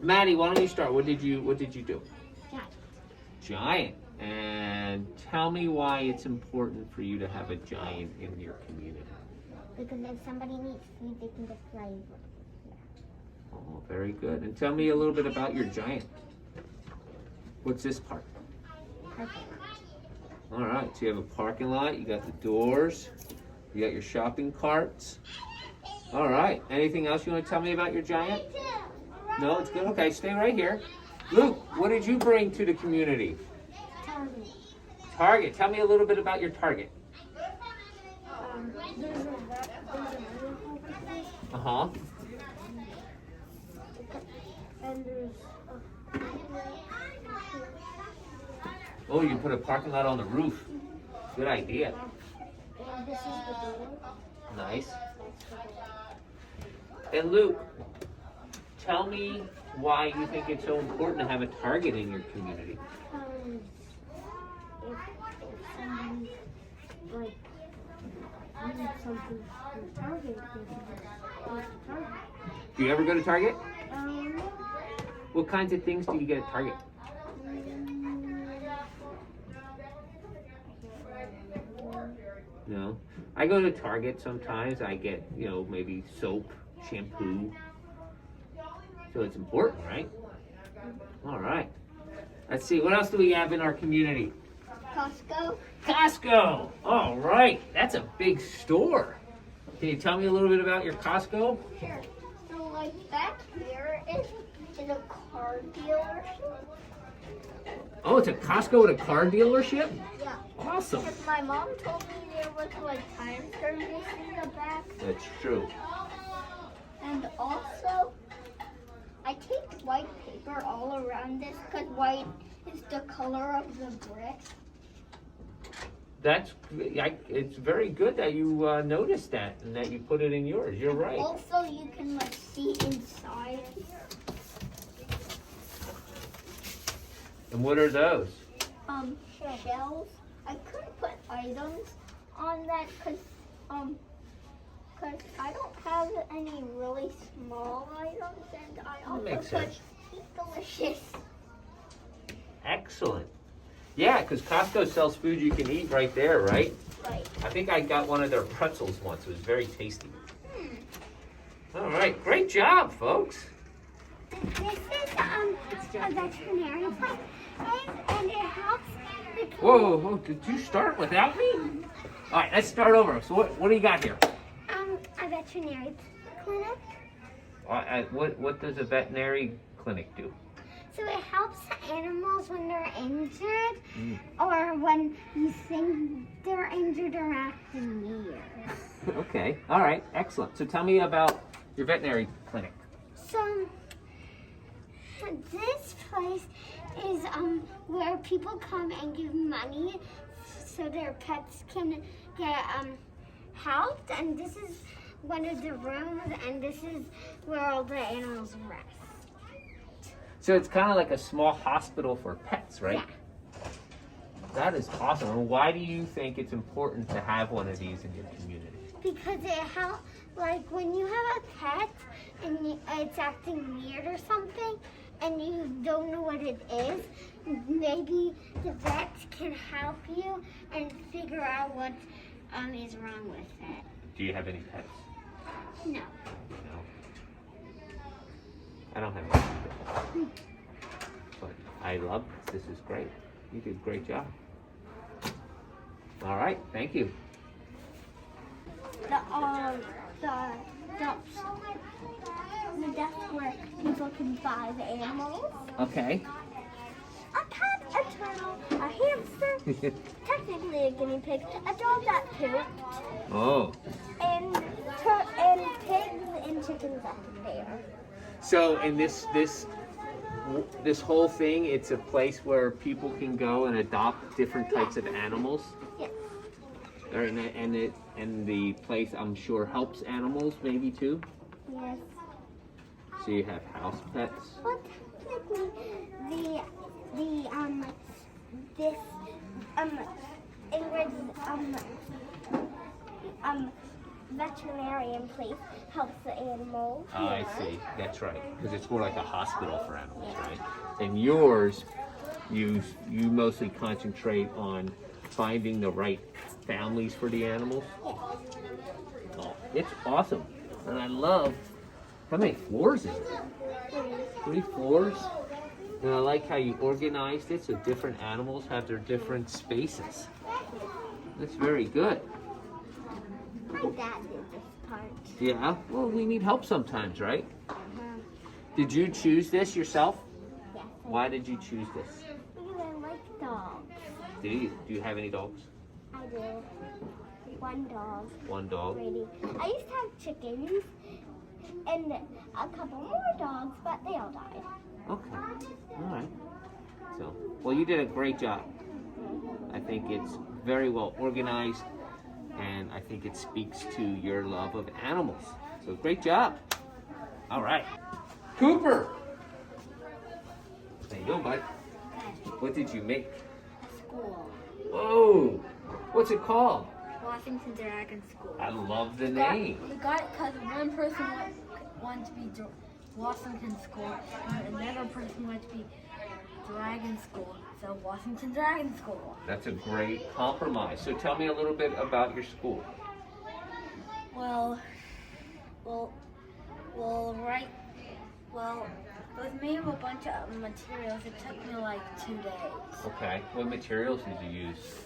Maddie, why don't you start? What did you do? Giant. Giant. And tell me why it's important for you to have a giant in your community. Because if somebody needs food, they can just fly over. Oh, very good. And tell me a little bit about your giant. What's this part? Perfect. All right, so you have a parking lot, you got the doors, you got your shopping carts. All right, anything else you want to tell me about your giant? No, it's good. Okay, stay right here. Luke, what did you bring to the community? Target. Target. Tell me a little bit about your Target. There's a vehicle with this, Uh-huh. and there's Oh, you put a parking lot on the roof. Good idea. and this is the door. Nice. And Luke, tell me why you think it's so important to have a Target in your community. If somebody like needs something from Target, they can just go to Target. Do you ever go to Target? Um, What kinds of things do you get at Target? No. I go to Target sometimes. I get, maybe soap, shampoo. So it's important, right? All right. Let's see. What else do we have in our community? Costco. Costco. All right. That's a big store. Can you tell me a little bit about your Costco? Sure. So like back here is a car dealership. Oh, it's a Costco with a car dealership? Yeah. Awesome. Because my mom told me there was like time service in the back. That's true. And also, I taped white paper all around this because white is the color of the brick. It's very good that you noticed that and that you put it in yours. You're right. Also, you can like see inside here. And what are those? Shelves. I couldn't put items on that because I don't have any really small items, and I also makes put sense. Eat Delicious. Excellent. Yeah, because Costco sells food you can eat right there, right? Right. I think I got one of their pretzels once. It was very tasty. All right. Great job, folks. This is a veterinary place, and it helps because Whoa, did you start without me? All right, let's start over. So what do you got here? a veterinary clinic. What does a veterinary clinic do? So it helps animals when they're injured, or when you think they're injured or acting weird. Okay. All right. Excellent. So tell me about your veterinary clinic. So this place is where people come and give money so their pets can get helped, and this is one of the rooms, and this is where all the animals rest. So it's kind of like a small hospital for pets, right? Yeah. That is awesome. And why do you think it's important to have one of these in your community? Because it helps, like when you have a pet and it's acting weird or something, and you don't know what it is, maybe the vet can help you and figure out what is wrong with it. Do you have any pets? No. No. I don't have any pets. But I love this. This is great. You did a great job. All right. Thank you. That's where people can buy the animals. Okay. A cat, a turtle, a hamster, technically a guinea pig, a dog that pooped, Oh. and pigs and chickens up there. So in this whole thing, it's a place where people can go and adopt different types of animals. Yes. And the place, I'm sure, helps animals maybe too. Yes. So you have house pets. Well, technically, veterinarian place helps the animals. Oh, I more. see. That's right. Because it's more like a hospital for animals, right? And yours, you mostly concentrate on finding the right families for the animals. Oh, it's awesome. And I love, how many floors is it? 3 floors. And I like how you organized it so different animals have their different spaces. That's very good. My dad did this part. Yeah, well, we need help sometimes, right? Uh-huh. Did you choose this yourself? Yes. Why did you choose this? Because I like dogs. Do you have any dogs? I do. 1 dog. 1 dog. Brady. I used to have chickens and a couple more dogs, but they all died. Okay. All right. So, well, you did a great job. I think it's very well organized, and I think it speaks to your love of animals. So, great job. All right. Cooper! There you go, bud. What did you make? School. Whoa! What's it called? Washington Dragon School. I love the name. We got it because one person wanted to be Washington School, and another person wanted to be Dragon School. So Washington Dragon School. That's a great compromise. So tell me a little bit about your school. Well, it was made of a bunch of materials. It took me like 2 days. Okay. What materials did you use?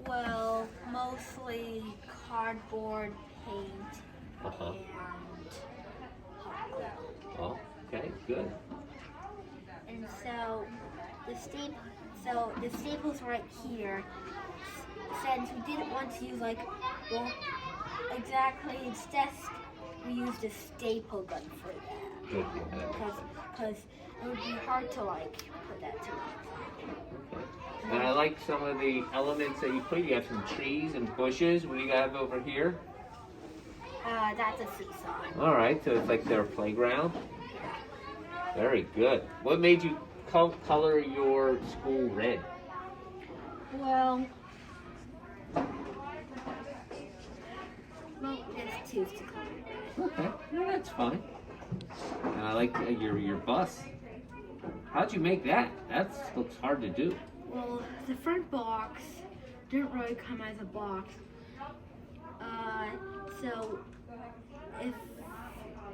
Well, mostly cardboard, paint, Uh-huh. and hot glue. Oh, okay, good. And so the staples right here. Since we didn't want to use instead we used a staple gun for that Good. because it would be hard to put that together. Okay. And I like some of the elements that you put. You have some trees and bushes. What do you have over here? That's a seesaw. All right, so it's like their playground. Very good. What made you color your school red? Well, it's too to color. Okay, no, that's fine. And I like your bus. How'd you make that? That looks hard to do. Well, the front box didn't really come as a box. So if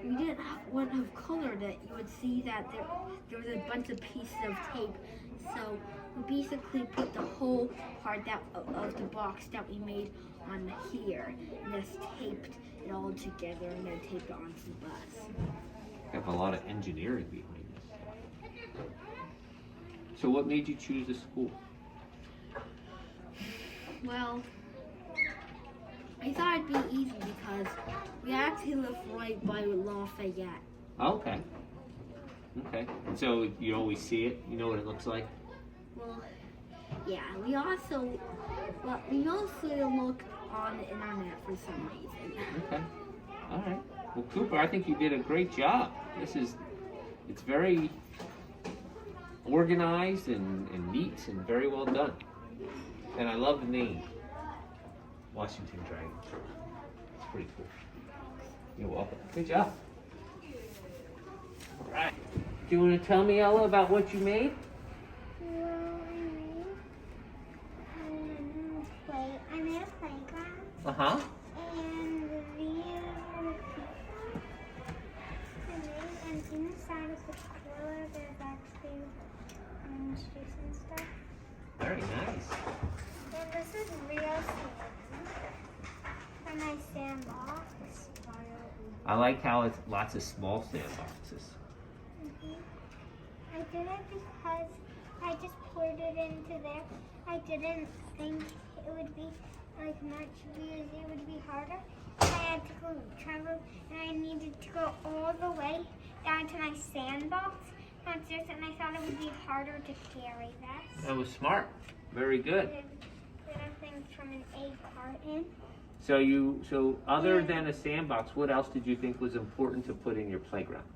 we wouldn't have colored it, you would see that there was a bunch of pieces of tape. So we basically put the whole part of the box that we made on here and just taped it all together and then taped it onto the bus. You have a lot of engineering behind this. So what made you choose the school? Well, I thought it'd be easy because we actually live right by Lafayette. Okay. Okay. And so you always see it? You know what it looks like? Well, yeah, we mostly look on the internet for some reason. Okay. All right. Well, Cooper, I think you did a great job. It's very organized and neat and very well done. And I love the name, Washington Dragon. It's pretty cool. You're welcome. Good job. All right. Do you want to tell me, Ella, about what you made? I made a playground, Uh-huh. and and inside of the cooler there's actually streets and stuff. Very nice. And this is real sand for my sandbox. I like how it's lots of small sandboxes. I did it because I just poured it into there. I didn't think it would be like much because it would be harder. I had to go travel and I needed to go all the way down to my sandbox downstairs, and I thought it would be harder to carry this. That was smart. Very good. Than things from an egg carton. So other than a sandbox, what else did you think was important to put in your playground?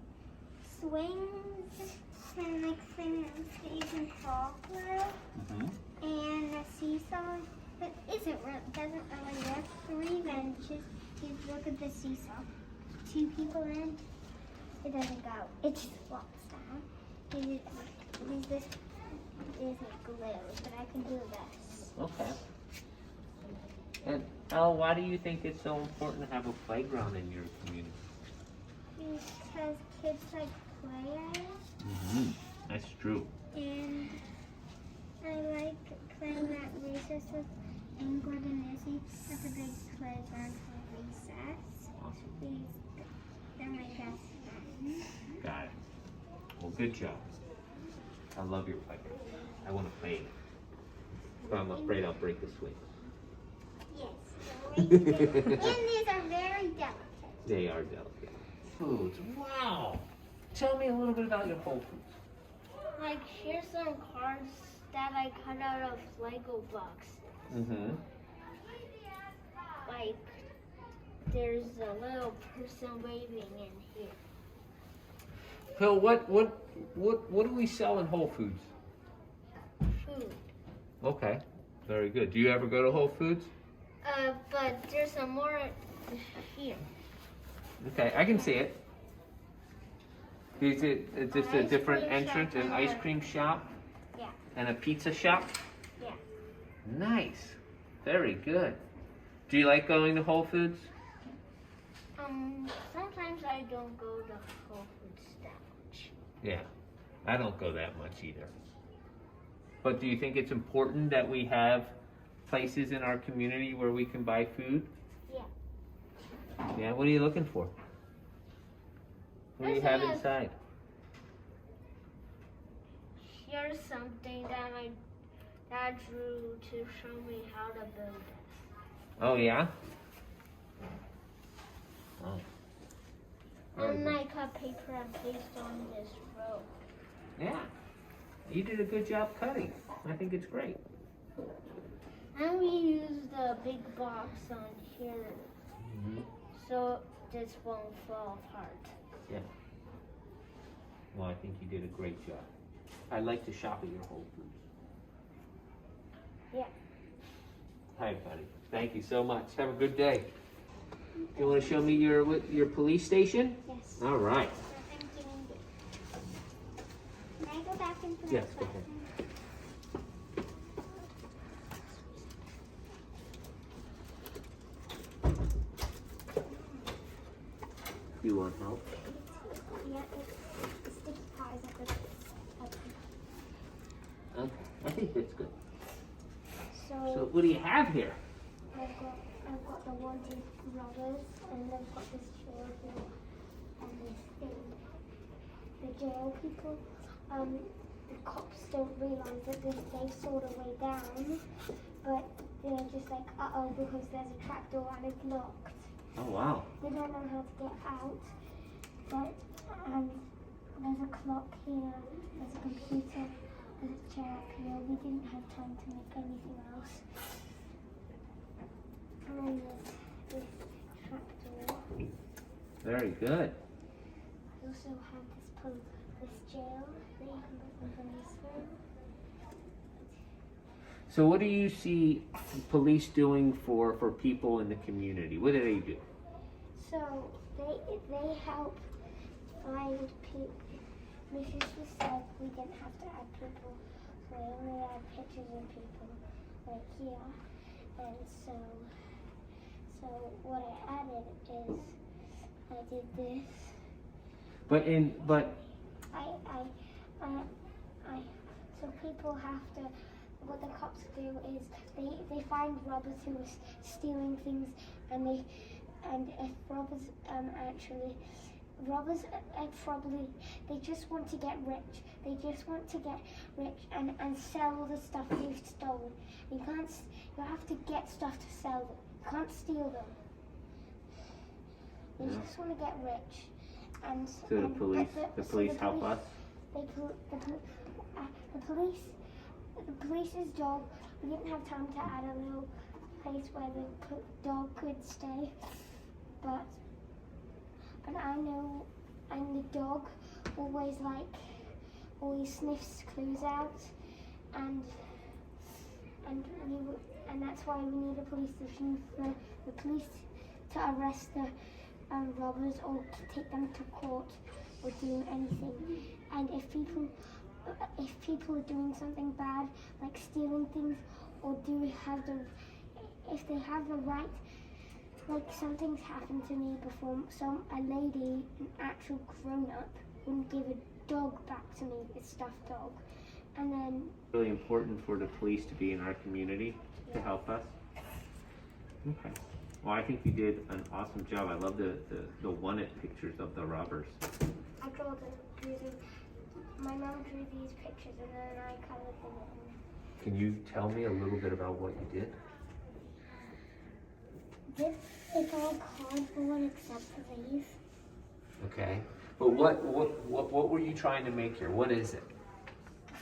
Swings and like things that you can crawl through. Mm-hmm. And a seesaw that doesn't really work. 3 benches See, look at the seesaw. 2 people in, it doesn't go. It just flops down. This isn't glue, but I can do this. Okay. And Elle, why do you think it's so important to have a playground in your community? Because kids like play at it. Mm-hmm. That's true. And I like playing at recess with Ingrid and Izzy at the big playground for recess. Awesome. They're my best friends. Got it. Well, good job. I love your playground. I want to play in it. But I'm afraid I'll break the swing. Yes. And these are very delicate. They are delicate. Foods. Wow. Tell me a little bit about your Whole Foods. Like, here's some cards that I cut out of Lego blocks. Mm-hmm. Like, there's a little person waving in here. Phil, what do we sell in Whole Foods? Food. Okay. Very good. Do you ever go to Whole Foods? But there's some more here. Okay, I can see it. Is it just a Ice different cream entrance, shop an and ice a- cream shop? Yeah. And a pizza shop? Yeah. Nice. Very good. Do you like going to Whole Foods? Sometimes I don't go to Whole Foods that much. Yeah. I don't go that much either. But do you think it's important that we have places in our community where we can buy food? Yeah. Yeah, what are you looking for? What do you have Yes. inside? Here's something that my dad drew to show me how to build it. Oh, yeah? Oh. Very And good. I cut paper and paste on this rope. Yeah. You did a good job cutting. I think it's great. And we used the big box on here Mm-hmm. so this won't fall apart. Yeah. Well, I think you did a great job. I'd like to shop at your Whole Foods. Yeah. Hi, buddy. Thank you so much. Have a good day. You want to show me your police station? Yes. All right. Can I go back into the Yes, go ahead. You want help? Yeah, it's sticky pies at the Okay. I think that's good. So So what do you have here? I've got the wanted robbers, and I've got this chair here, and this thing. The jail people, the cops don't realise that they've sawed a way down, but they're just like, uh-oh, because there's a trapdoor and it's locked. Oh, wow. They don't know how to get out, but there's a clock here, there's a computer, there's a chair up here. We didn't have time to make anything else. And then there's this trapdoor. Very good. I also have this jail that you can put in this room. So what do you see police doing for people in the community? What do they do? So they help find people. Mrs. just said we didn't have to add people, so we only add pictures of people right here. And so what I added is I did this. So people have to. What the cops do is they find robbers who are stealing things, and if robbers probably they just want to get rich. They just want to get rich and sell the stuff they've stolen. You have to get stuff to sell them. You can't steal them. They just want to get rich. And So the police help us? The police's job, we didn't have time to add a little place where the dog could stay, but I know, and the dog always sniffs clues out, and that's why we need a police station for the police to arrest the robbers or to take them to court or do anything. And if people are doing something bad, like stealing things, or if they have the right, like something's happened to me before, a lady, an actual grown-up, wouldn't give a dog back to me, a stuffed dog. And then Really important for the police to be in our community to help us. Okay. Well, I think you did an awesome job. I love the wanted pictures of the robbers. I my mom drew these pictures and then I colored them in. Can you tell me a little bit about what you did? This is all cardboard except for these. Okay. But what were you trying to make here? What is it?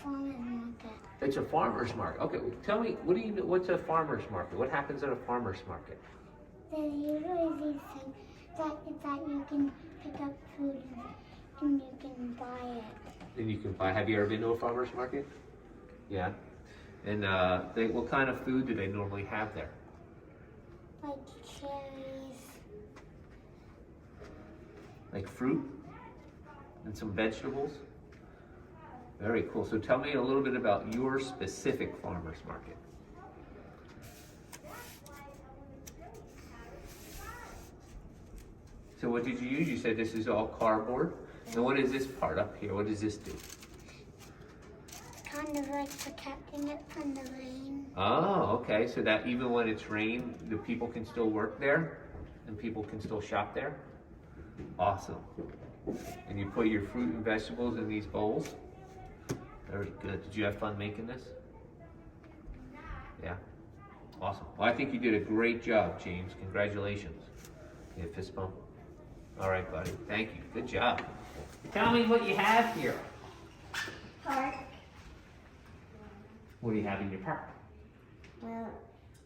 Farmer's market. It's a farmer's market. Okay, well, tell me, what's a farmer's market? What happens at a farmer's market? There's usually these things that you can pick up food and you can buy it. And you can buy, have you ever been to a farmer's market? Yeah. And what kind of food do they normally have there? Like cherries. Like fruit? And some vegetables? Very cool. So tell me a little bit about your specific farmer's market. So what did you use? You said this is all cardboard. And what is this part up here? What does this do? Kind of like protecting it from the rain. Oh, okay. So that even when it's rain, the people can still work there and people can still shop there? Awesome. And you put your fruit and vegetables in these bowls? Very good. Did you have fun making this? Yeah. Awesome. Well, I think you did a great job, James. Congratulations. Yeah, fist bump. All right, buddy. Thank you. Good job. Tell me what you have here. Park. What do you have in your park? Well,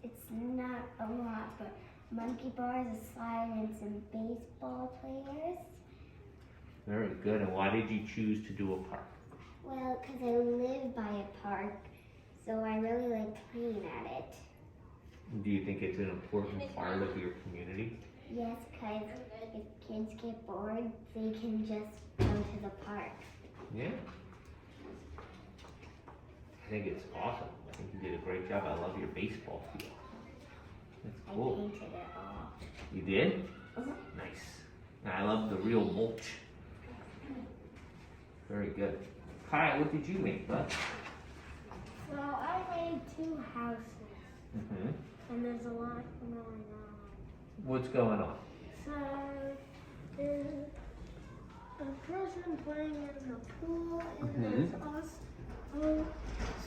it's not a lot, but monkey bars, a slide, and some baseball players. Very good. And why did you choose to do a park? Well, because I live by a park, so I really like playing at it. Do you think it's an important part of your community? Yes, because if kids get bored, they can just go to the park. Yeah. I think it's awesome. I think you did a great job. I love your baseball field. That's cool. I painted it all. You did? Uh-huh. Nice. And I love the real mulch. Very good. Kyle, what did you make, bud? So I made 2 houses, Mm-hmm. and there's a lot going on. What's going on? So there's a person playing in the pool, and there's also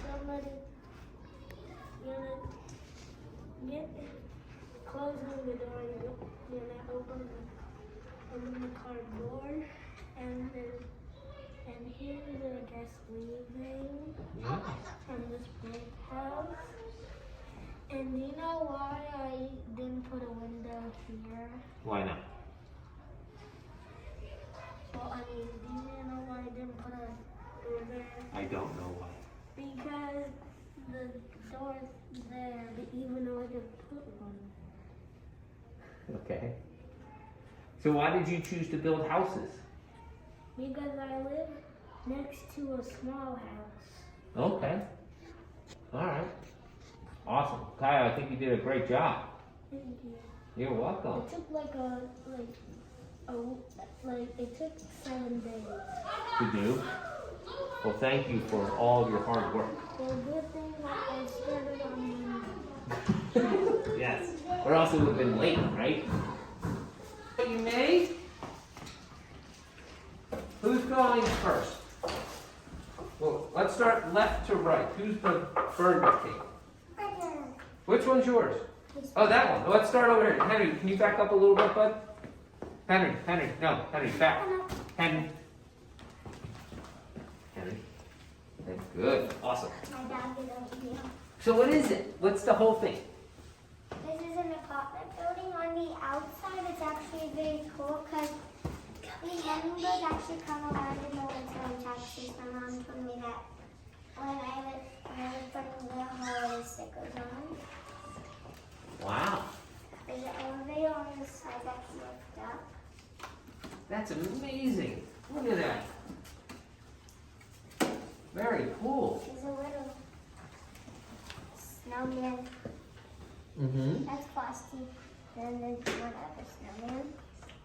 somebody closing the door and open the car door, and here's a guest leaving Yeah. from this big house. And do you know why I didn't put a window here? Why not? Well, I mean, do you know why I didn't put a door there? I don't know why. Because the door's there, but even though I didn't put one. Okay. So why did you choose to build houses? Because I live next to a small house. Okay. All right. Awesome. Kyle, I think you did a great job. Thank you. You're welcome. It took it took 7 days. To do? Well, thank you for all of your hard work. Well, good thing that I started on Monday. Yes. Or else it would have been late, right? What you made? Who's going first? Well, let's start left to right. Who's the bird team? Which one's yours? Oh, that one. Let's start over here. Henry, can you back up a little bit, bud? Henry, no, Henry, back. Henry. Good. Awesome. My dad did over here. So what is it? What's the whole thing? This is an apartment building. On the outside, it's actually very cool because the hummingbirds actually come around in the winter and taxis. My mom told me that when I was putting the holiday stickers on. Wow. There's an elevator on this side that's lift up. That's amazing. Look at that. Very cool. There's a little snowman. Mm-hmm. That's Frosty. Then there's one other snowman.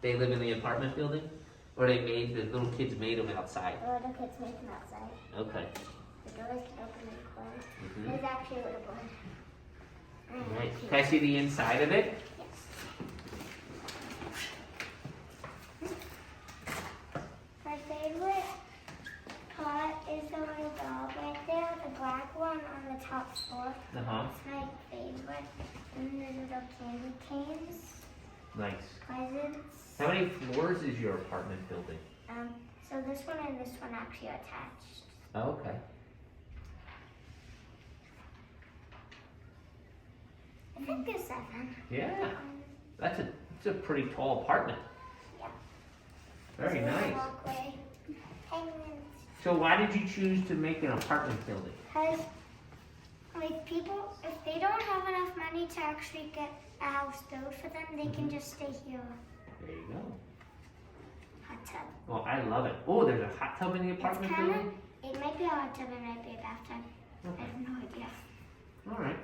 They live in the apartment building? Or the little kids made them outside? The little kids make them outside. Okay. The doors can open and close. Mhm. There's actually a little boy. Nice. Can I see the inside of it? Yes. My favorite part is the little dog right there, the black one on the top floor. Uh-huh. That's my favorite. And the little candy canes, Nice. presents. How many floors is your apartment building? So this one and this one actually are attached. Oh, okay. I think there's 7. Yeah. It's a pretty tall apartment. Yeah. Very There's a nice. walkway. Penguins. So why did you choose to make an apartment building? Because, like, people, if they don't have enough money to actually get a house built for them, they can just stay here. There you go. Hot tub. Well, I love it. Oh, there's a hot tub in the It's apartment kind of, building? it might be a hot tub, it might be a bathtub. I Okay. have no idea. All right.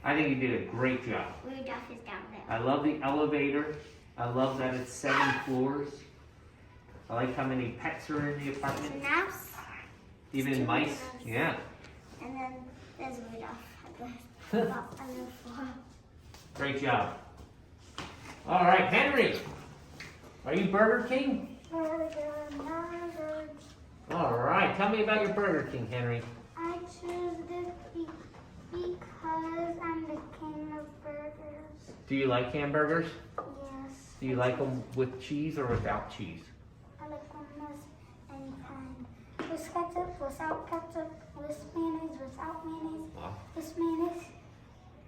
I think you did a great job. Rudolph is down there. I love the elevator. I love that it's 7 floors. I like how many pets are in the There's a apartment. mouse, Even two mice. mouse. Yeah. and then there's Rudolph at the top on the floor. Great job. All right, Henry. Are you Burger King? All right. Tell me about your Burger King, Henry. I choose this because I'm the king of burgers. Do you like hamburgers? Yes. Do you like them with cheese or without cheese? I like almost any kind. With ketchup, without ketchup, with mayonnaise, without mayonnaise, Wow. with mayonnaise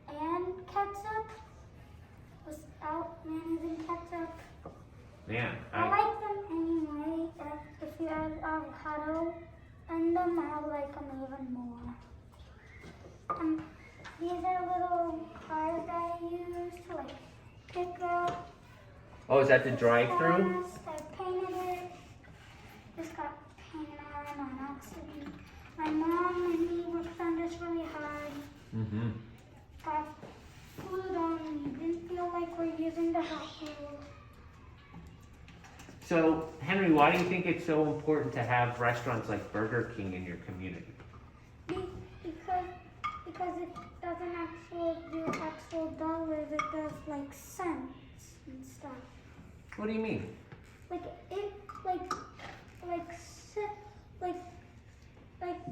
and ketchup, without mayonnaise and ketchup. Man, I like them anyway. If you add avocado in them, I'll like them even more. These are little cars that I use to like pick up. Oh, is that the drive-through? I painted it. This got painted on accident. My mom and me worked on this really hard. Mm-hmm. Got food on. Didn't feel like we're using the hot food. So, Henry, why do you think it's so important to have restaurants like Burger King in your community? Because it doesn't actually do actual dollars, it does like cents and stuff. What do you mean? Like if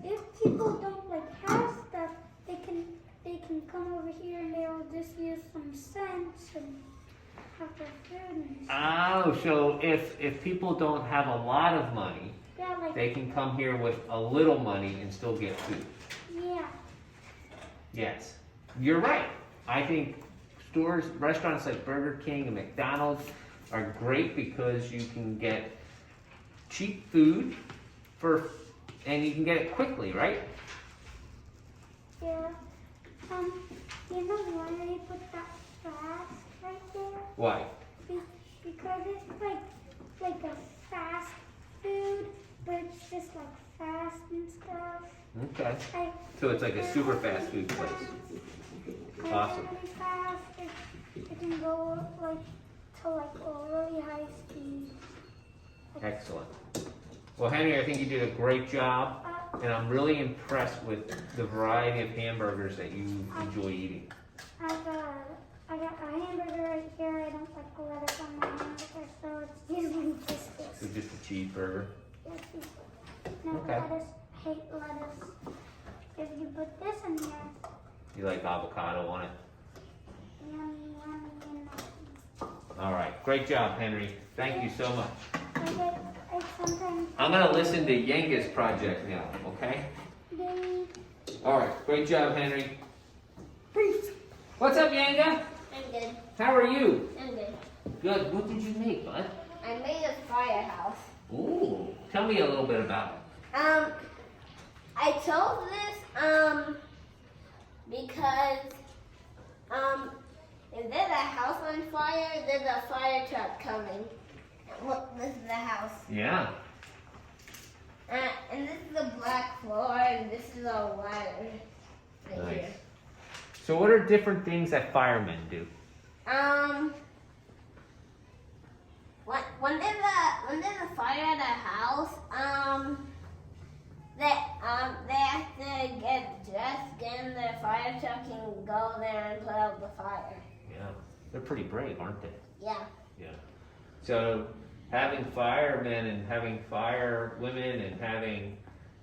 if people don't like have stuff, they can come over here and they'll just use some cents and have their food and stuff. Oh, so if people don't have a lot of money, Yeah, like they can come here with a little money and still get food. yeah. Yes, you're right. I think restaurants like Burger King and McDonald's are great because you can get cheap food and you can get it quickly, right? Yeah. You know why they put that fast right there? Why? Because it's like a fast food, but it's just like fast and stuff. Okay. So it's like a super fast food place. Awesome. Really fast. It can go like to like a really high speed. Excellent. Well, Henry, I think you did a great job, and I'm really impressed with the variety of hamburgers that you enjoy eating. I got a hamburger right here. I don't like the lettuce on my hamburger, so it's usually just this. So just a cheeseburger. No Okay. lettuce. Hate lettuce. If you put this in here, You like avocado on it? yummy, yummy, and All right. Great job, Henry. Thank you so much. I sometimes I'm going to listen to Yenga's project now, okay? they All right. Great job, Henry. What's up, Yenga? I'm good. How are you? I'm good. Good. What did you make, bud? I made a firehouse. Ooh. Tell me a little bit about it. I chose this because if there's a house on fire, there's a fire truck coming. Look, this is the house. Yeah. And this is a black floor, and this is a ladder right Nice. here. So what are different things that firemen do? When there's a fire at a house, they have to get dressed, get in their fire truck, and go there and put out the fire. Yeah. They're pretty brave, aren't they? Yeah. Yeah. So having firemen and having firewomen and having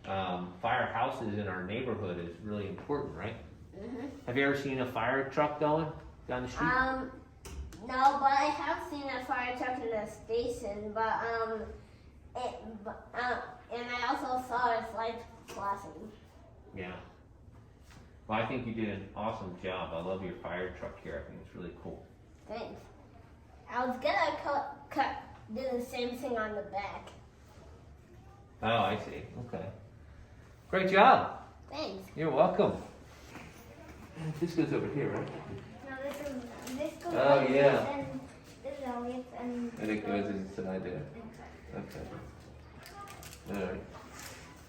firehouses in our neighborhood is really important, right? Mhm. Have you ever seen a fire truck going down the street? No, but I have seen a fire truck in the station, and I also saw its lights flashing. Yeah. Well, I think you did an awesome job. I love your fire truck here. I think it's really cool. Thanks. I was gonna do the same thing on the back. Oh, I see. Okay. Great job. Thanks. You're welcome. This goes over here, right? No, this goes Oh, like yeah. this, and this is always, And it goes inside there. Okay. Alright.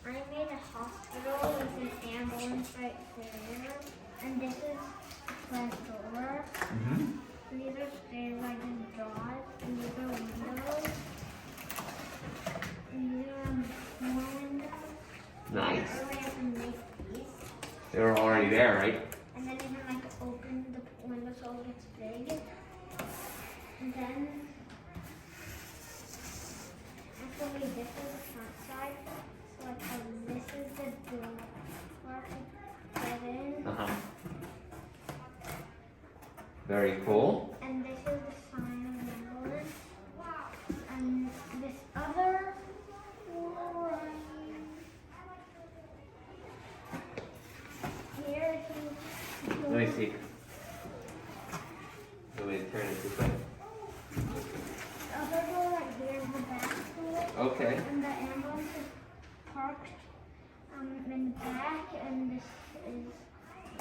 I made a hospital with an ambulance right there, and this is the front door. Mm-hmm. And these are stairs I just drawn, and these are windows. And these are more windows. Nice. So I have to make these. They were already there, right? And then even like open the window so it gets big. And then actually this is the front side. So like this is the door where I get in. Uh-huh. Very cool. And this is the sign of the ambulance. And this other floor here is Let me see. Let me turn it this way. the other door right here is the back door. Okay. And the ambulance is parked in the back, and this is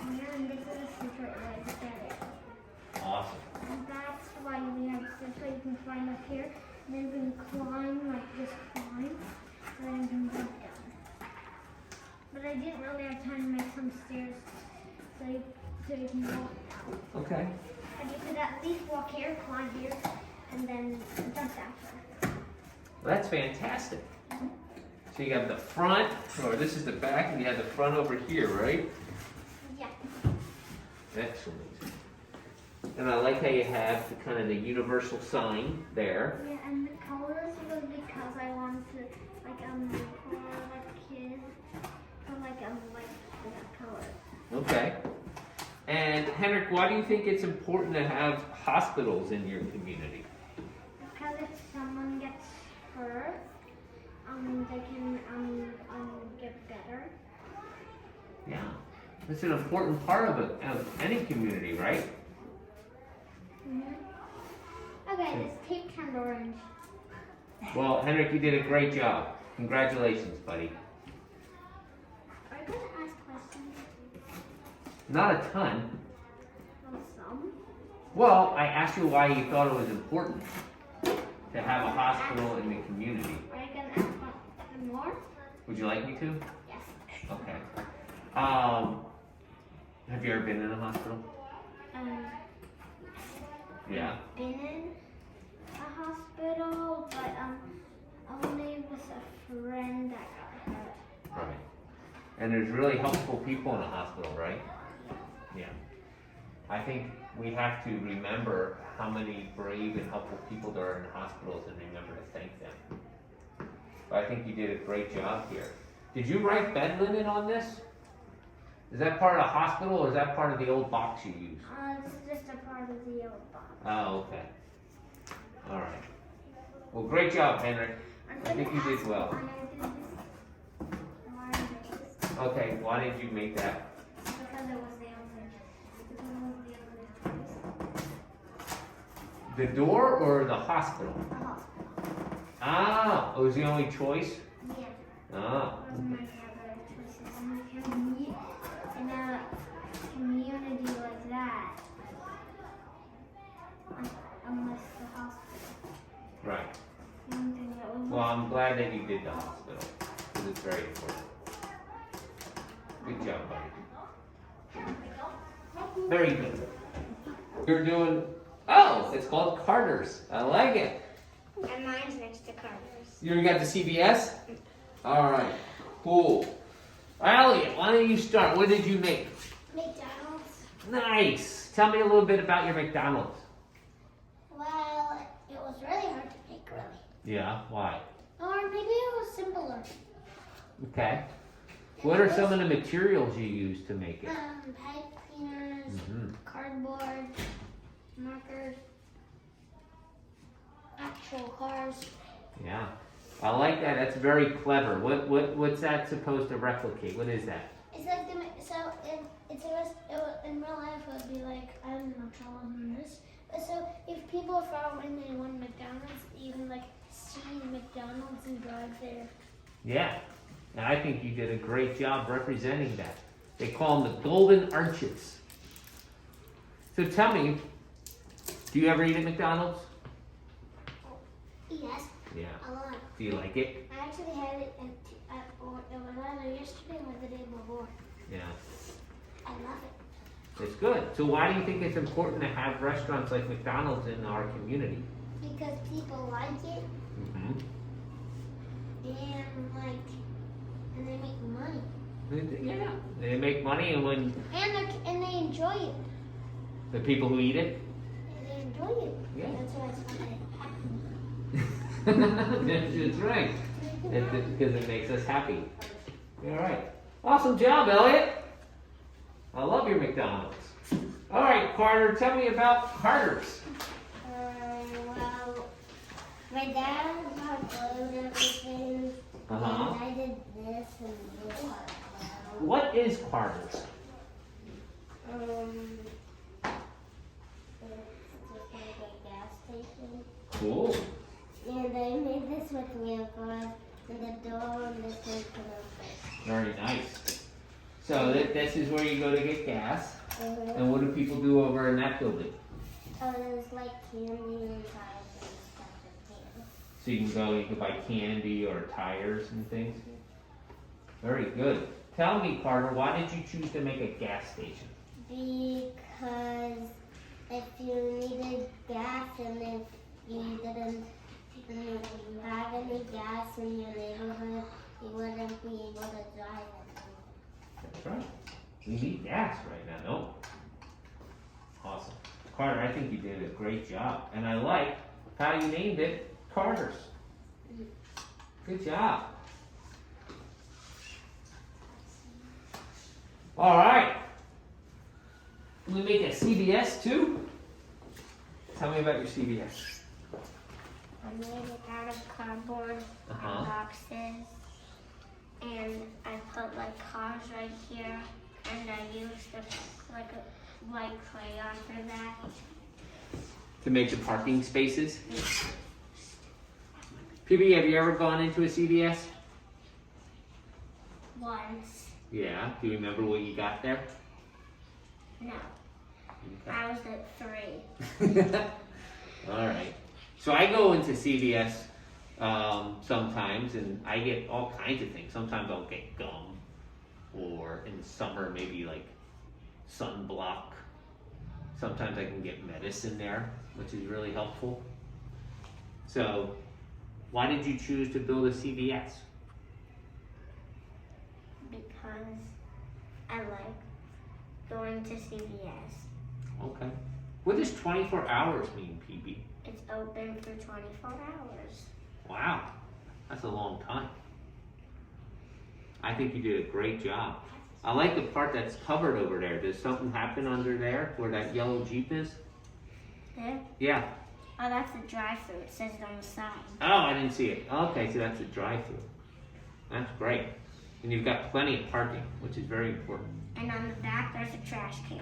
here, and this is a secret way to get it. Awesome. And that's why we have this way you can climb up here, and then you can climb like this climb, and then you can jump down. But I didn't really have time to make some stairs so you can walk down. Okay. And you could at least walk here, climb here, and then jump down here. Well, that's fantastic. So you have the front, or this is the back, and you have the front over here, right? Yeah. Excellent. And I like how you have the kind of the universal sign there. Yeah, and the colors was because I wanted to for like kids, so like that color. Okay. And Henrik, why do you think it's important to have hospitals in your community? Because if someone gets hurt, they can get better. Yeah. It's an important part of any community, right? Mm-hmm. Okay, this tape turned orange. Well, Henrik, you did a great job. Congratulations, buddy. Are you gonna ask questions? Not a ton. Well, some. Well, I asked you why you thought it was important to have a hospital in the community. Are you gonna ask more? Would you like me to? Yes. Okay. Have you ever been in a hospital? Yeah. Been in a hospital, but only with a friend that got hurt. Right. And there's really helpful people in a hospital, right? Yeah. I think we have to remember how many brave and helpful people there are in hospitals and remember to thank them. But I think you did a great job here. Did you write bed linen on this? Is that part of the hospital or is that part of the old box you used? This is just a part of the old box. Oh, okay. All right. Well, great job, Henrik. I think you did well. Okay, why did you make that? Because it was the only choice. The door or the hospital? The hospital. Ah, it was the only choice? Yeah. Ah. Those are my other choices. And we can meet in a community like that. unless the hospital. Right. The only thing that was Well, I'm glad that you did the hospital, because it's very important. Good job, buddy. Very good. You're doing, oh, it's called Carter's. I like it. And mine's next to Carter's. You got the CVS? All right, cool. Elliot, why don't you start? What did you make? McDonald's. Nice. Tell me a little bit about your McDonald's. Well, it was really hard to make, really. Yeah, why? Or maybe it was simpler. Okay. What are some of the materials you use to make it? Pipe cleaners, Mhm. cardboard, markers, actual cars. Yeah. I like that. That's very clever. What's that supposed to replicate? What is that? It's like in real life it would be like, I don't know, taller than this. But so if people follow and they want McDonald's, you can like see McDonald's and drive there. Yeah. And I think you did a great job representing that. They call them the Golden Arches. So tell me, do you ever eat at McDonald's? Yes, Yeah. a lot. Do you like it? I actually had it or it was either yesterday or the day before. Yeah. I love it It's good. So why do you think it's important to have restaurants like McDonald's in our community? because people like it Mm-hmm. and they make money Yeah. They make money, and when and they enjoy it. the people who eat it, They enjoy it. Yeah. That's why it's fun. that's right. Because it makes us happy. All right. Awesome job, Elliot. I love your McDonald's. All right, Carter, tell me about Carter's. Well, my dad got glued everything, Uh-huh. and I did this and this. What is Carter's? It's just like a gas station. Cool. And I made this with vehicles and the door and this one put up Very nice. So this is where you go to get gas. there. And what do people do over in that building? Oh, there's like candy and tires and stuff in So you can buy candy or tires and things. Very good. Tell me, Carter, why did you choose to make a gas station? Because if you needed gas and if you didn't have any gas in your neighborhood, you wouldn't be able to drive it. That's right. We need gas right now, no? Awesome. Carter, I think you did a great job. And I like how you named it Carter's. Good job. All right. We make a CVS too? Tell me about your CVS. I made it out of cardboard Uh-huh. and boxes, and I put like cars right here, and I used a white crayon for that. To make the parking spaces? PB, have you ever gone into a CVS? Once, Yeah. Do you remember what you got there? no, Okay. I was at 3. All right. So I go into CVS sometimes, and I get all kinds of things. Sometimes I'll get gum, or in the summer maybe like sunblock. Sometimes I can get medicine there, which is really helpful. So, why did you choose to build a CVS? Because I like going to CVS. Okay. What does 24 hours mean, PB? It's open for 24 hours. Wow, that's a long time. I think you did a great job. I like the part that's covered over there. Does something happen under there where that yellow Jeep is? There? Yeah. Oh, that's the drive-thru. It says it on the side. Oh, I didn't see it. Okay, so that's a drive-through. That's great. And you've got plenty of parking, which is very important. And on the back, there's a trash can.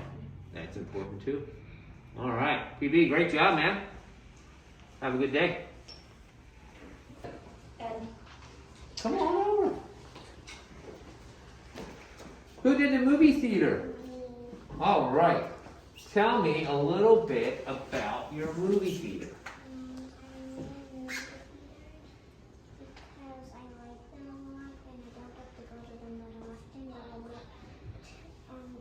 That's important too. All right, PB, great job, man. Have a good day. Come on over. Who did the movie theater? All right. tell me a little bit about your movie theater. Because I like them a lot and I don't have to go to them that often. But I went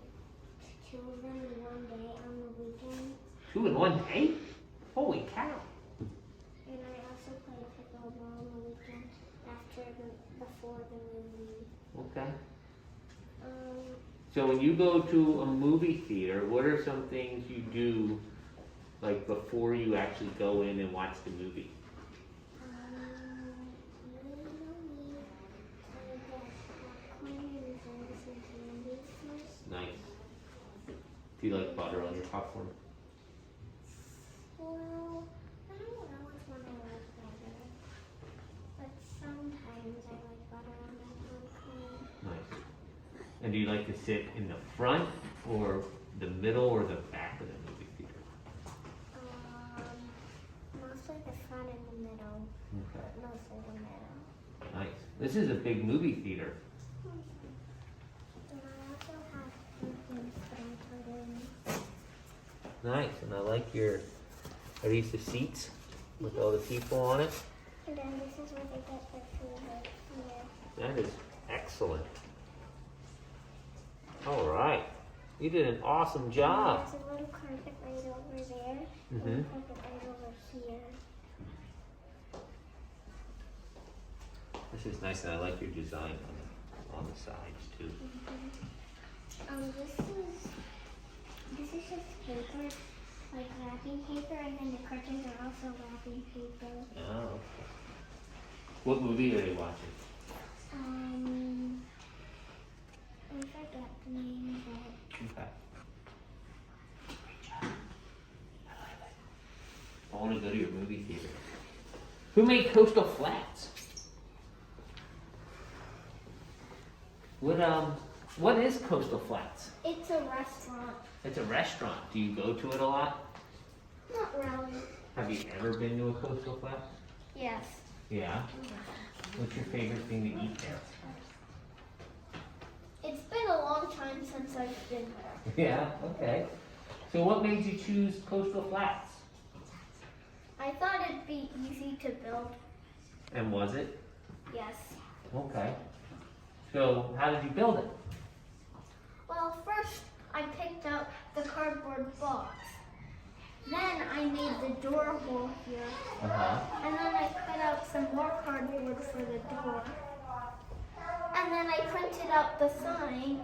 to 2 of them in one day on the weekend. 2 in 1 day? Holy cow. And I also play pickleball on the weekend before the movie. Okay. So when you go to a movie theater, what are some things you do, like before you actually go in and watch the movie? Usually I get popcorn and some candy first. Nice. Do you like butter on your popcorn? Well, I don't know which one I like better. But sometimes I like butter on my popcorn. Nice. And do you like to sit in the front or the middle or the back of the movie theater? Mostly the front and the middle. Okay. Mostly the middle. Nice. This is a big movie theater. And I also have things that I put in. Nice. And I like are these the seats with all the people on it? And then this is where they get their food right here. That is excellent. All right. You did an awesome job. There's a little carpet right over there. Mhm. And a carpet right over here. This is nice, and I like your design on the sides too. This is just paper, like wrapping paper, and then the curtains are also wrapping paper. Oh, okay. What movie are you watching? I forgot the name of it. Okay. Great job. I love it. I want to go to your movie theater. Who made Coastal Flats? What is Coastal Flats? It's a restaurant. It's a restaurant. Do you go to it a lot? Not really. Have you ever been to a Coastal Flats? Yes. Yeah. What's your favorite thing to eat there? It's been a long time since I've been there. Yeah, okay. So what made you choose Coastal Flats? I thought it'd be easy to build. And was it? Yes. Okay. So how did you build it? Well, first I picked out the cardboard box. Then I made the door hole here. Uh-huh. And then I cut out some more cardboard for the door. And then I printed out the sign.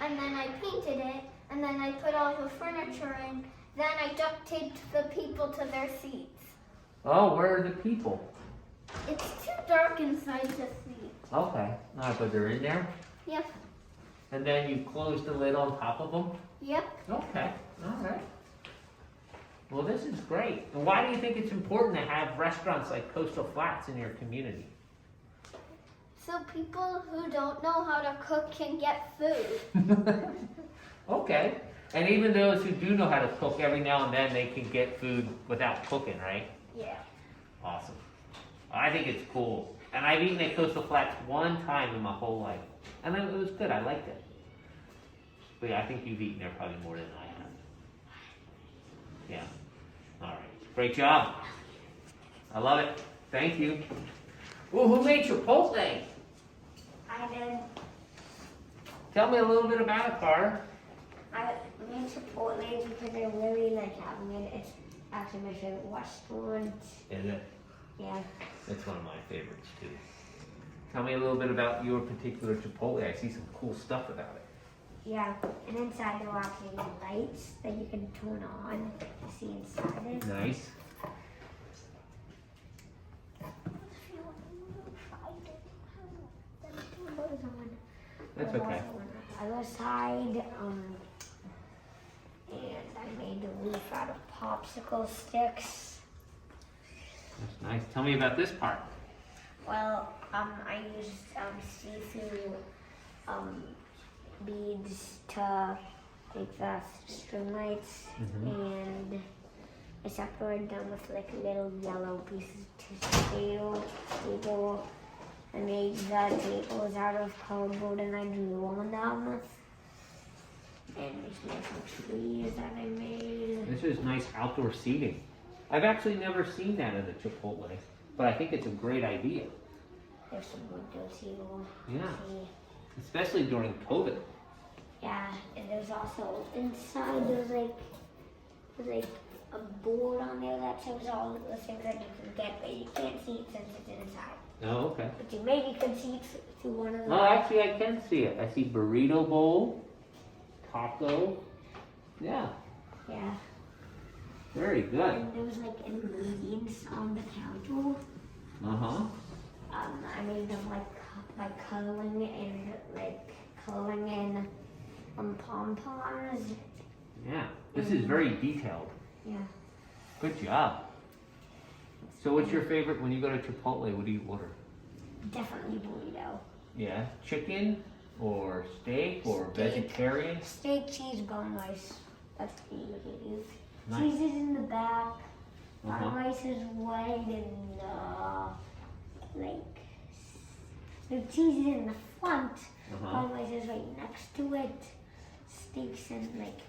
And then I painted it. And then I put all the furniture in. Then I duct taped the people to their seats. Oh, where are the people? It's too dark inside to see. Okay. All right, but they're in there? Yep. And then you close the lid on top of them? Yep. Okay. All right. Well, this is great. And why do you think it's important to have restaurants like Coastal Flats in your community? So people who don't know how to cook can get food. Okay. And even those who do know how to cook, every now and then they can get food without cooking, right? Yeah. Awesome. I think it's cool. And I've eaten at Coastal Flats one time in my whole life. And it was good. I liked it. But yeah, I think you've eaten there probably more than I have. Yeah. All right. Great job. I love it. Thank you. Well, who made Chipotle? I did. Tell me a little bit about it, Carter. I made Chipotle because I really like having it. It's actually my favorite restaurant. Is it? Yeah. It's one of my favorites too. Tell me a little bit about your particular Chipotle. I see some cool stuff about it. Yeah, and inside there are actually lights that you can turn on to see inside it. Nice. That's okay. Other side, and I made the roof out of popsicle sticks. That's nice. Tell me about this part. Well, I used see-through beads to make the string lights, and I separated them with like little yellow pieces of tissue. I made the tables out of cardboard and I drew on them. And these nice trees that I made. This is nice outdoor seating. I've actually never seen that at a Chipotle, but I think it's a great idea. There's some windows here. Yeah. See. Especially during COVID. Yeah, and there's also inside there's like a board on there that shows all the things that you can get, but you can't see it since it's inside. Oh, okay. But you maybe can see it through one of the. Oh, actually, I can see it. I see burrito bowl, taco. Yeah, Yeah. very good. And there was like ingredients on the counter. Uh-huh. I made them by coloring in pom-poms. Yeah, this is very detailed. Yeah. Good job. So what's your favorite when you go to Chipotle? What do you order? Definitely burrito. Yeah, chicken or steak or Steak. vegetarian? Steak, cheese, bone rice. That's what you would use. Nice. Cheese is in the back. Uh-huh. Bone rice is right in the the cheese is in the front. Uh-huh. Bone rice is right next to it. Steak's in like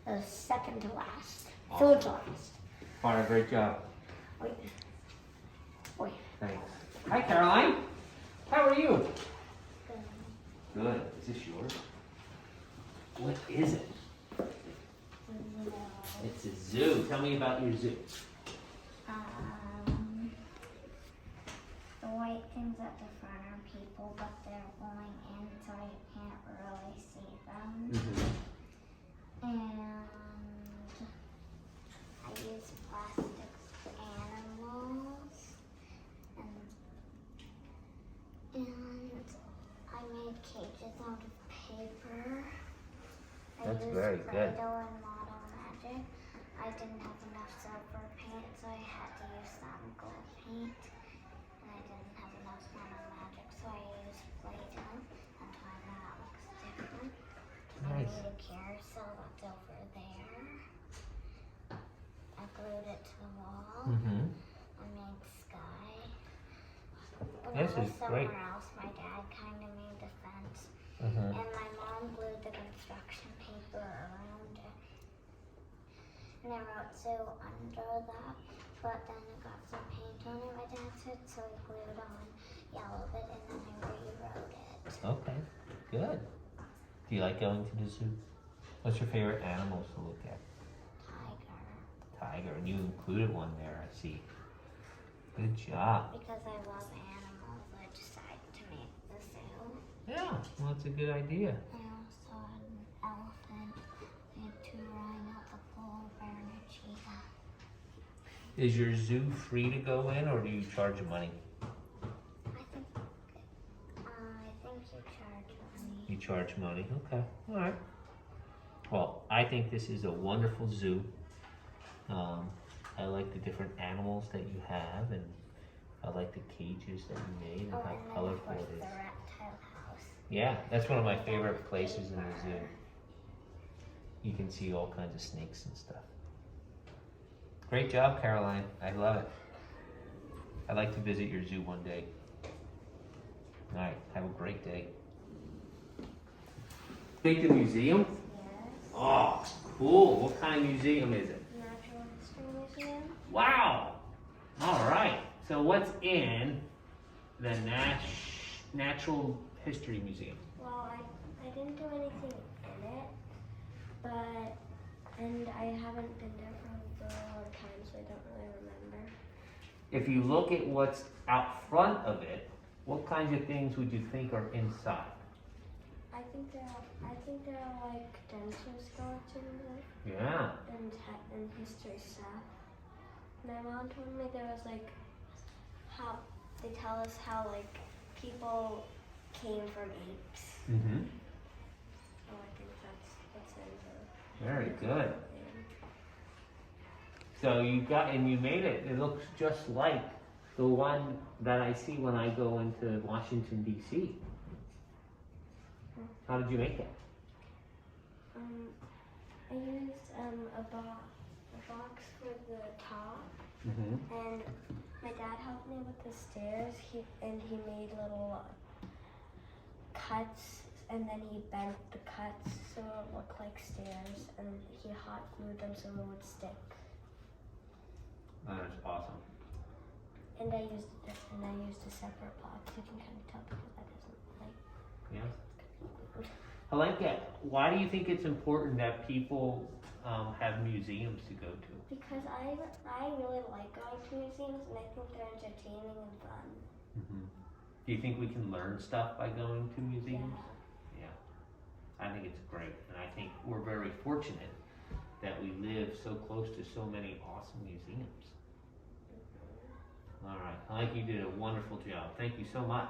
the second to last. Third to last. All right, great job. Wait. Wait. Thanks. Hi, Caroline. How are you? Good. Is this yours? What is it? It's a zoo. Tell me about your zoo. The white things at the front are people, but they're going in, so you can't really see them. Mm-hmm. And I use plastic animals, and I made cages out of paper. That's I used very good. Play-Doh and Model Magic. I didn't have enough silver paint, so I had to use some gold paint. And I didn't have enough Model Magic, so I used Play-Doh. And why that looks different. I Nice. made a carousel that's over there. I glued it to the wall. Mm-hmm. I made sky. When This I was is somewhere great. else, my dad kind of made the fence. Mm-hmm. And my mom glued the construction paper around it. And I wrote zoo under that, but then it got some paint on it. My dad said, so he glued on yellow bit and then I rewrote it. Okay, good. Do you like going to the zoo? What's your favorite animals to look at? Tiger. Tiger, and you included one there, I see. Good job. Because I love animals, I decided to make the zoo. Yeah, well, that's a good idea. I also had an elephant. I had 2 rhinos, a polar bear, and a cheetah. Is your zoo free to go in, or do you charge money? I think you charge money. You charge money, okay, all right. Well, I think this is a wonderful zoo. I like the different animals that you have, and I like the cages that you made and Oh, how and then colorful of course it is. the reptile house. Yeah, that's one of my favorite places in the zoo. You can see all kinds of snakes and stuff. Great job, Caroline. I love it. I'd like to visit your zoo one day. All right, have a great day. Take the museum? Yes. Oh, cool. What kind of museum is it? Natural History Museum. Wow. All right. So what's in the Natural History Museum? Well, I didn't do anything in it, and I haven't been there for a long time, so I don't really remember. If you look at what's out front of it, what kinds of things would you think are inside? I think there are like dinosaur skeletons Yeah. and history stuff. My mom told me there was like how they tell us how like people came from apes. Mm-hmm. So I think that's in Very good. the So you made it. It looks just like the one that I see when I go into Washington, D.C. How did you make it? I used a box for the top, Mm-hmm. and my dad helped me with the stairs. He made little cuts and then he bent the cuts so it looked like stairs, and he hot glued them so it would stick. That is awesome. And I used a separate box. You can kind of tell because that isn't like. Yeah. I like that. Why do you think it's important that people have museums to go to? Because I really like going to museums, and I think they're entertaining and fun. Mm-hmm. Do you think we can learn stuff by going to museums? Yeah. I think it's great, and I think we're very fortunate that we live so close to so many awesome museums. All right, I think you did a wonderful job. Thank you so much.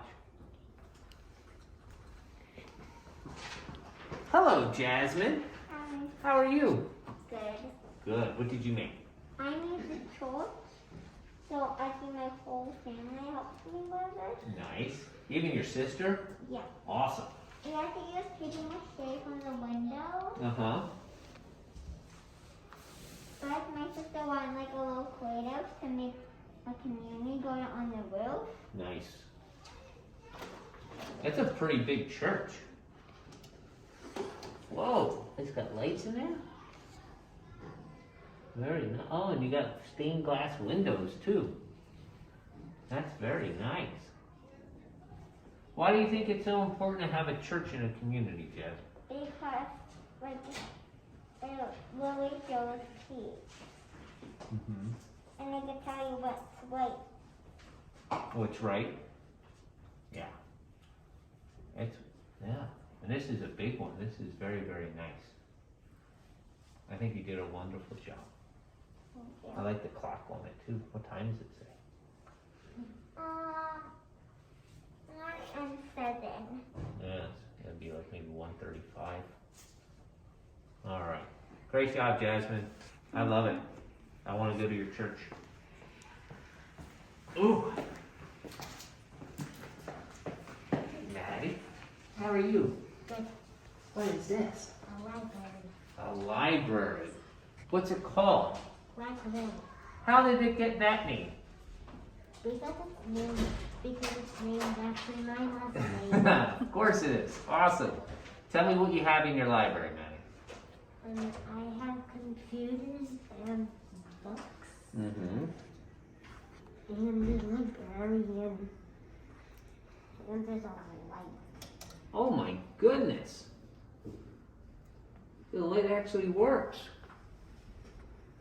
Hello, Jasmine. Hi. How are you? Good. Good. What did you make? I made the torch, so I think my whole family helps me with it. Nice. Even your sister? Yeah. Awesome. And I can use paper mache from the window. Uh-huh. But my sister wanted like a little creative to make a community going on the roof. Nice. That's a pretty big church. Whoa, it's got lights in there? Very nice. Oh, and you got stained glass windows too. That's very nice. Why do you think it's so important to have a church in a community, Jess? Because like it really shows peace. Mm-hmm. And they can tell you what's right. What's right? Yeah. Yeah. And this is a big one. This is very, very nice. I think you did a wonderful job. Thank you. I like the clock on it too. What time does it say? 1 and 7. Yes, it'd be like maybe 1:35. All right. Great job, Jasmine. I love it. I want to go to your church. Ooh. Maddie, how are you? Good. What is this? A library. A library. What's it called? Library. How did it get that name? Because it's named after my last name. Of course it is. Awesome. Tell me what you have in your library, Maddie. I have computers and books Mm-hmm. and the librarian. And there's a light. Oh my goodness. The light actually works.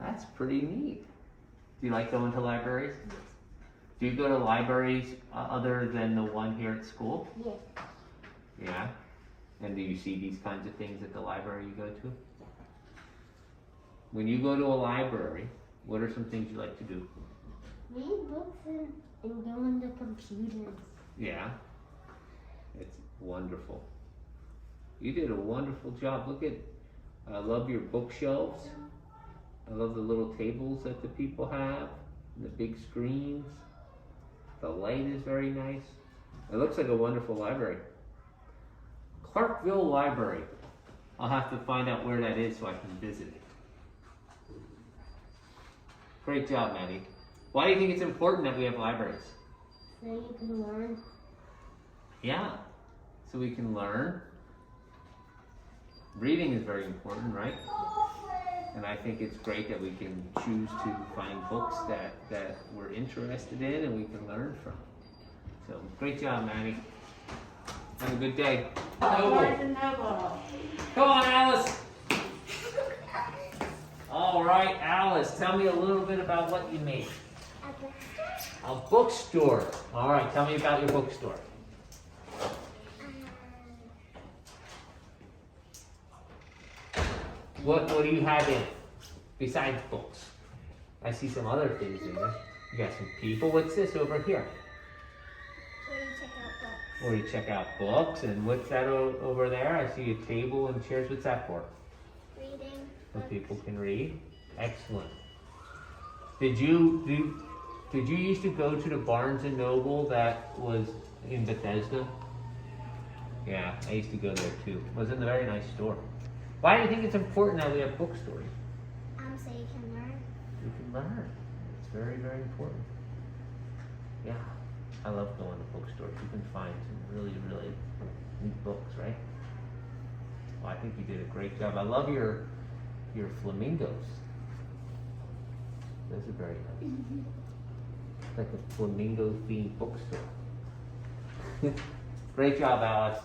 That's pretty neat. Do you like going to libraries? Do you go to libraries other than the one here at school? Yes. Yeah. And do you see these kinds of things at the library you go to? When you go to a library, what are some things you like to do? Read books and go on the computers. Yeah. It's wonderful. You did a wonderful job. Look at, I love your bookshelves. I love the little tables that the people have, and the big screens. The light is very nice. It looks like a wonderful library. Clarkville Library. I'll have to find out where that is so I can visit it. Great job, Maddie. Why do you think it's important that we have libraries? So you can learn. Yeah, so we can learn. Reading is very important, right? And I think it's great that we can choose to find books that we're interested in and we can learn from. So, great job, Maddie. Have a good day. Noble. Come on, Alice. All right, Alice, tell me a little bit about what you made. A bookstore. All right, tell me about your bookstore. What do you have in it besides books? I see some other things in there. You got some people. What's this over here? Where you check out books. Where you check out books. And what's that over there? I see a table and chairs. What's that for? Reading. So people can read. Excellent. Did you used to go to the Barnes and Noble that was in Bethesda? Yeah, I used to go there too. It was a very nice store. Why do you think it's important that we have bookstores? So you can learn. You can learn. It's very, very important. Yeah, I love going to bookstores. You can find some really, really neat books, right? I think you did a great job. I love your flamingos. Those are very nice. It's like a flamingo themed bookstore. Great job, Alex.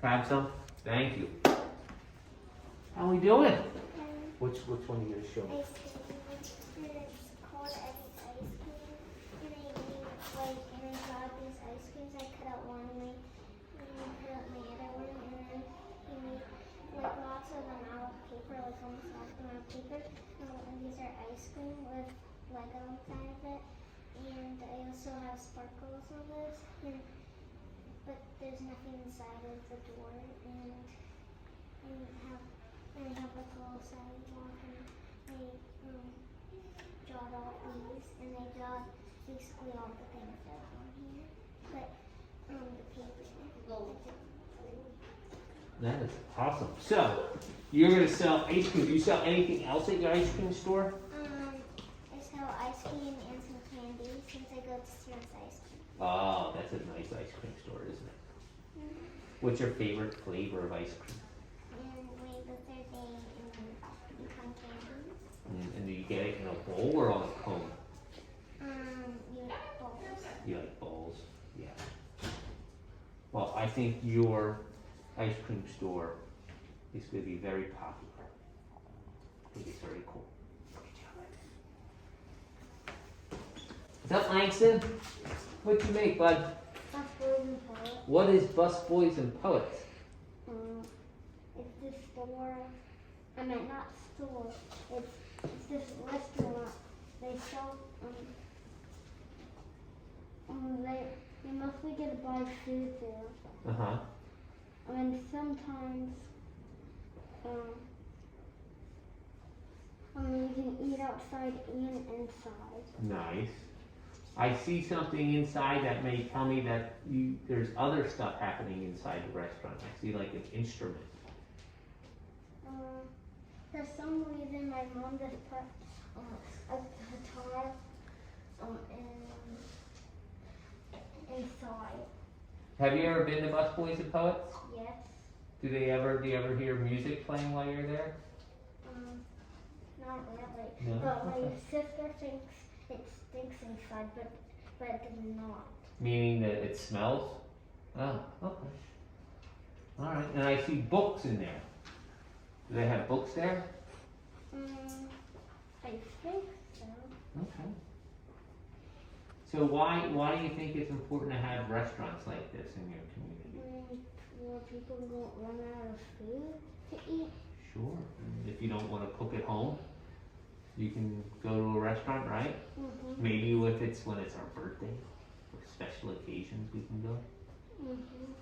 Have some? Thank you. How we doing? Which one are you gonna show me? Ice cream. And it's called Eddie's Ice Cream. And I made and I got these ice creams. I cut out one way, and I cut out my other one, and then he made lots of them out of paper, almost all of them out of paper. And these are ice cream with Lego inside of it. And I also have sparkles on this. But there's nothing inside of the door, and I have like a little sidewalk, and I drawed all these, and I drawed basically all the things that are on here, but the paper. That is awesome. So, you're gonna sell ice cream. Do you sell anything else at your ice cream store? I sell ice cream and some candy since I go to Stearns Ice Cream. Oh, that's a nice ice cream store, isn't it? What's your favorite flavor of ice cream? And wait, the third day, and pecan candy. And do you get it in a bowl or on a cone? You like bowls. You like bowls? Yeah. Well, I think your ice cream store is going to be very popular. I think it's very cool. What's up, Langston? What'd you make, bud? Busboys and Poets. What is Busboys and Poets? It's this store. I mean, not store. It's this restaurant. They sell. They mostly get to buy food there. Uh-huh. And sometimes, you can eat outside and inside. Nice. I see something inside that may tell me that there's other stuff happening inside the restaurant. I see like an instrument. For some reason, my mom just put a guitar inside. Have you ever been to Busboys and Poets? Yes. Do you ever hear music playing while you're there? Not really. No? But my Okay. sister thinks it stinks inside, but it does not. Meaning that it smells? Oh, okay. All right. And I see books in there. Do they have books there? I think so. Okay. So why do you think it's important to have restaurants like this in your community? Where people won't run out of food to eat. Sure. And if you don't want to cook at home, you can go to a restaurant, right? Mm-hmm. Maybe if it's when it's our birthday or special occasions, we can go. Mm-hmm.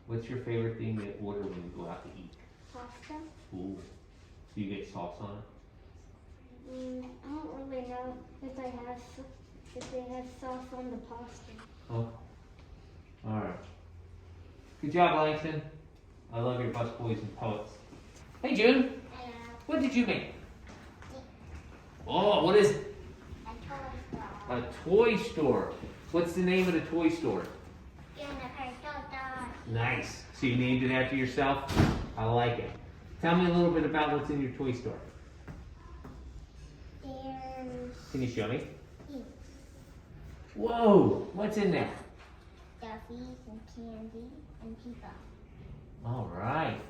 What's your favorite thing to order when you go out to eat? Pasta? Ooh. Do you get sauce on it? I don't really know if they have sauce on the pasta. Oh. All right. Good job, Langston. I love your Busboys and Poets. Hey, June. What did you make? Oh, what is it? A toy store. What's the name of the toy store? Nice. So you named it after yourself? I like it. Tell me a little bit about what's in your toy store. Can you show me? Whoa! What's in there? Duffies and candy and people. All right.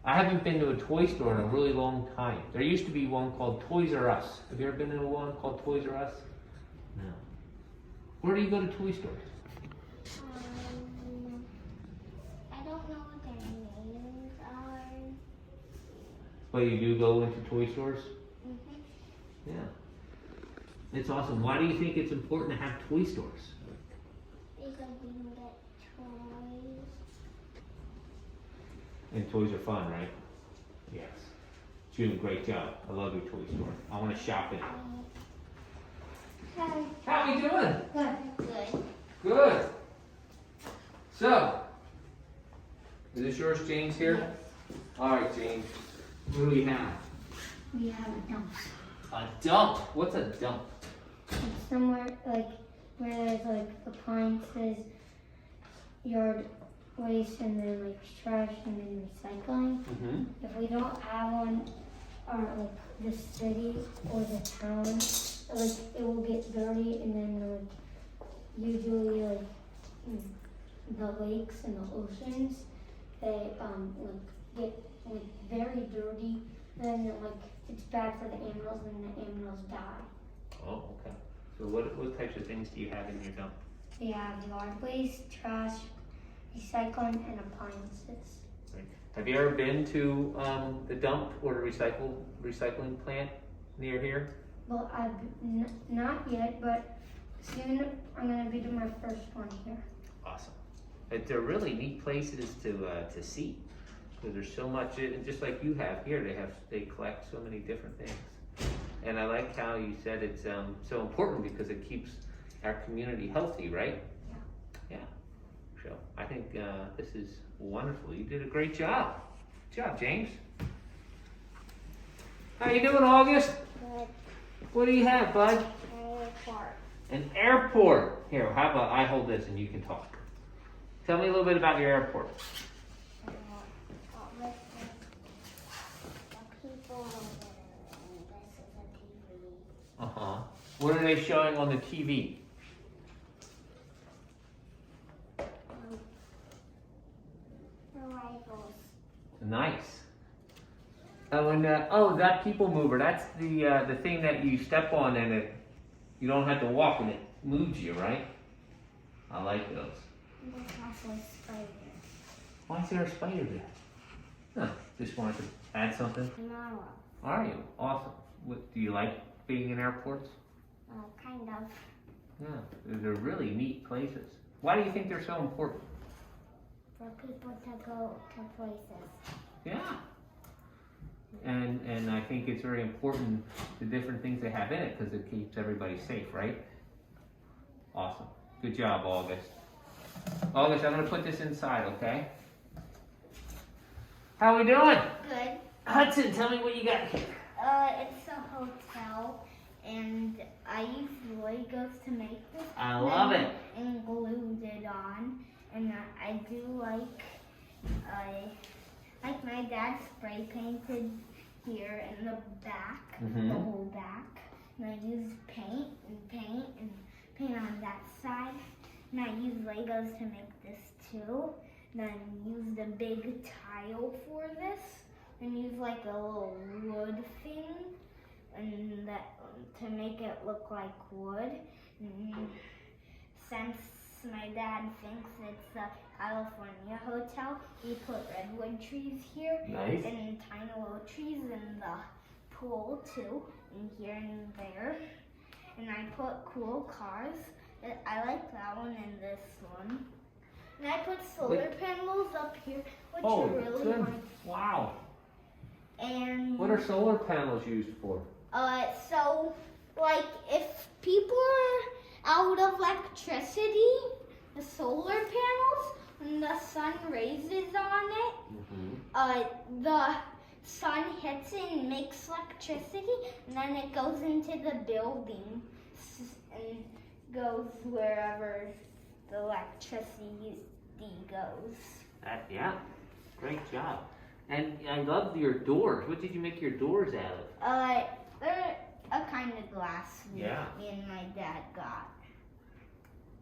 I haven't been to a toy store in a really long time. There used to be one called Toys R Us. Have you ever been to one called Toys R Us? No. Where do you go to toy stores? I don't know what their names are. But you do go into toy stores? Mm-hmm. Yeah. It's awesome. Why do you think it's important to have toy stores? Because we can get toys. And toys are fun, right? Yes. June, great job. I love your toy store. I want to shop in it. Hi. How we doing? Good. Good. So, is this yours, James, here? All right, James. What do we have? We have a dump. A dump. What's a dump? It's somewhere like where there's like appliances, yard waste and then like trash and then recycling. Mm-hmm. If we don't have one, or like the city or the town, like it will get dirty and then like usually like the lakes and the oceans, they like get like very dirty and like it's bad for the animals and the animals die. Oh, okay. So what types of things do you have in your dump? We have yard waste, trash, recycling, and appliances. Have you ever been to the dump or the recycling plant near here? Well, not yet, but soon I'm gonna be doing my first one here. Awesome. They're really neat places to see, because there's so much. And just like you have here, they collect so many different things. And I like how you said it's so important because it keeps our community healthy, right? Yeah. So I think this is wonderful. You did a great job. Good job, James. How you doing, August? Good. What do you have, bud? Airport. An airport. Here, how about I hold this and you can talk. Tell me a little bit about your airport. The people and this is a TV. Uh-huh. What are they showing on the TV? Rivals. Nice. Oh, and that people mover. That's the thing that you step on and you don't have to walk and it moves you, right? I like those. There's also a spider. Why is there a spider there? Huh. Just wanted to add something. Tomorrow. Are you? Awesome. What, do you like being in airports? Kind of. Yeah, they're really neat places. Why do you think they're so important? For people to go to places. Yeah. And I think it's very important the different things they have in it because it keeps everybody safe, right? Awesome. Good job, August. August, I'm going to put this inside, okay? How we doing? Good. Hudson, tell me what you got here. It's a hotel, and I used Legos to make this. I love it. And glued it on, and I do like my dad spray painted here in the back, Mhm. the whole back. And I used paint on that side. And I used Legos to make this too. Then used a big tile for this. And used like a little wood thing, and that to make it look like wood. And since my dad thinks it's a California hotel, we put redwood trees here. Nice. And tiny little trees in the pool too, and here and there. And I put cool cars. I like that one and this one. And I put solar panels up here, which are really good. nice. Wow. And What are solar panels used for? so like if people are out of electricity, the solar panels, when the sun raises on it, Mm-hmm. the sun hits it and makes electricity, and then it goes into the building and goes wherever the electricity goes. Yeah, great job. And I love your doors. What did you make your doors out of? They're a kind of glass me Yeah. and my dad got.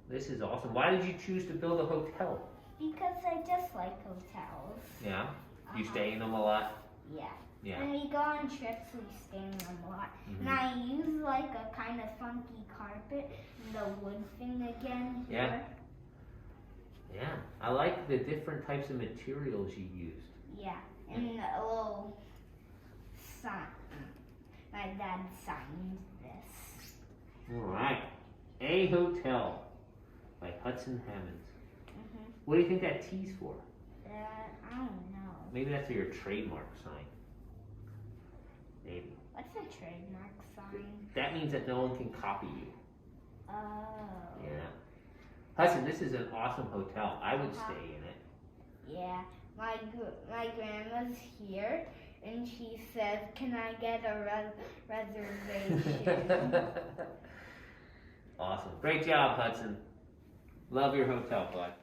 This is awesome. Why did you choose to build a hotel? Because I just like hotels. Yeah. You Uh-huh. stay in them a lot? Yeah. Yeah. When we go on trips, we stay in them a lot. Mhm. And I use like a kind of funky carpet and the wood thing again Yeah. here. Yeah. I like the different types of materials you used. Yeah. And a little sign. My dad signed this. All right. A Hotel by Hudson Hammonds. Mm-hmm. What do you think that T's for? I don't know. Maybe that's your trademark sign. Maybe. What's a trademark sign? That means that no one can copy you. Oh. Yeah. Hudson, this is an awesome hotel. I would Uh-huh. stay in it. Yeah, my grandma's here, and she says, "Can I get a reservation?" Awesome. Great job, Hudson. Love your hotel, bud.